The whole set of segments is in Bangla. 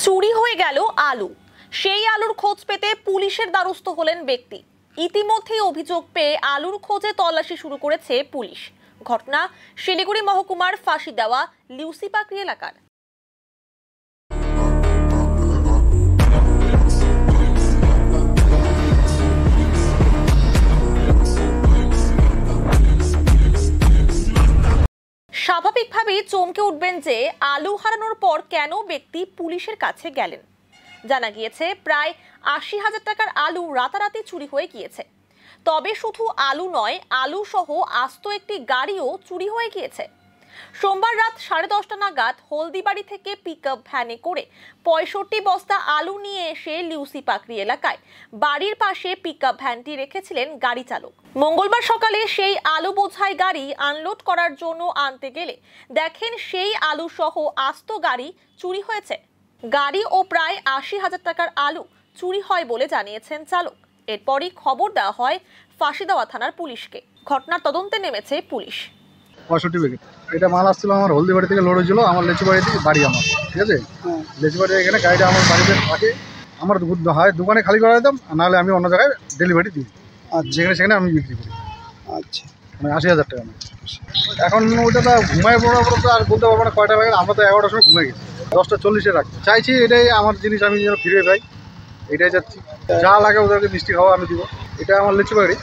চুরি হয়ে গেল আলু। সেই আলুর খোঁজ পেতে পুলিশের দ্বারস্থ হলেন ব্যক্তি। ইতিমধ্যেই অভিযোগ পেয়ে আলুর খোঁজে তল্লাশি শুরু করেছে পুলিশ। ঘটনা শিলিগুড়ি মহকুমার ফাঁসি দেওয়া লিউসিপাকড়ি এলাকার। স্বাভাবিকভাবেই চমকে উঠবেন যে আলু হারানোর পর কেন ব্যক্তি পুলিশের কাছে গেলেন। জানা গিয়েছে প্রায় ৮০,০০০ টাকার আলু রাতারাতি চুরি হয়ে গিয়েছে। তবে শুধু আলু নয়, আলু সহ আস্ত একটি গাড়িও চুরি হয়ে গিয়েছে। সোমবার রাত 10:30 নাগাদ হলদিবাড়ি থেকে পিকআপ ভ্যানে করে ৬৫ বস্তা আলু নিয়ে এসে লিউসিপাকড়ি এলাকায় বাড়ির পাশে পিকআপ ভ্যানটি রেখেছিলেন গাড়ি চালক। মঙ্গলবার সকালে সেই আলু বোঝাই গাড়ি আনলোড করার জন্য আনতে গেলে দেখেন সেই আলু সহ আস্ত গাড়ি চুরি হয়েছে। গাড়ি ও প্রায় ৮০,০০০ টাকার আলু চুরি হয় বলে জানিয়েছেন চালক। এরপরই খবর দেওয়া হয় ফাঁসি দেওয়া থানার পুলিশকে। ঘটনার তদন্তে নেমেছে পুলিশ। ৬৫ প্যাকেট এটা মাল আসছিল আমার হলদিবাড়ি থেকে লোড হয়েছিল আমার লেচুবাড়ি থেকে বাড়ি আমার, ঠিক আছে। লেচুবাড়ি এখানে গাড়িটা আমার বাড়িতে থাকে, আমার হয় দোকানে খালি করা দিতাম, নাহলে আমি অন্য জায়গায় ডেলিভারি দিই। যেখানে সেখানে আমি বিক্রি করি। আচ্ছা, মানে ৮০,০০০ টাকা। এখন ওইটা তো ঘুমায় পড়ার পর তো আর বলতে পারবো না কয়টা প্যাকেট। আমরা তো 11টার সময় ঘুমাই গেছি, 10:40-এ রাখছি। চাইছি এটাই আমার জিনিস আমি যেন ফিরে পাই, এটাই চাচ্ছি। যা লাগে ওদেরকে মিষ্টি খাওয়া আমি দিব। এটা আমার লেচুবাড়ি।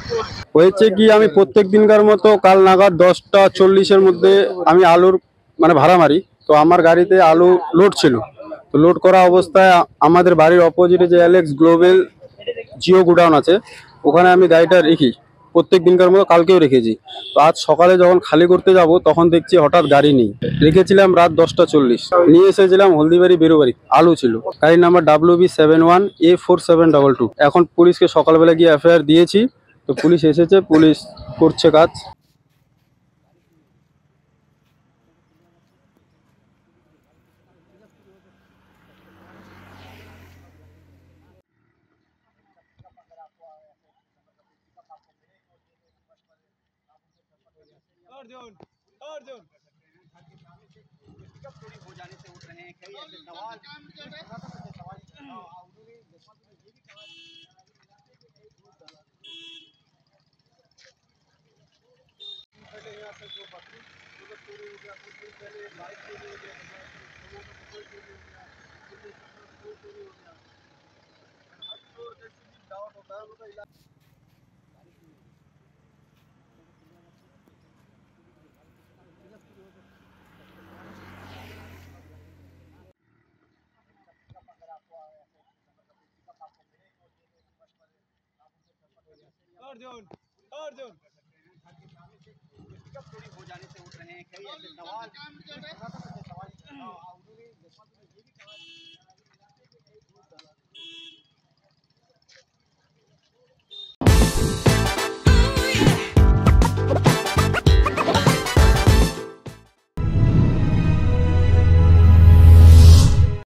হয়েছে কি, আমি প্রত্যেক দিনকার মতো কাল নাগাদ 10:40-এর মধ্যে আমি আলুর ভাড়া মারি। তো আমার গাড়িতে আলু লোড ছিল। তো লোড করা অবস্থায় আমাদের বাড়ির অপোজিটে যে অ্যালেক্স গ্লোবাল জিও গোডাউন আছে, ওখানে আমি গাড়িটা রেখি। প্রত্যেক দিনকার মতো কালকেও রেখেছি। তো আজ সকালে যখন খালি করতে যাব তখন দেখছি হঠাৎ গাড়ি নেই। রেখেছিলাম রাত 10:40, নিয়ে এসেছিলাম হলদিবাড়ি বেরোবাড়ি। আলু ছিল, গাড়ির নাম্বার WB71A4722। এখন পুলিশকে সকালবেলা গিয়ে এফআইআর দিয়েছি। তো পুলিশ এসেছে, পুলিশ করছে কাজ। अर्जुन अर्जुन चोरी हो जाने से उठ रहे हैं कई ऐसे सवाल। अर्जुन अर्जुन चोरी हो जाने से उठ रहे हैं कई ऐसे सवाल।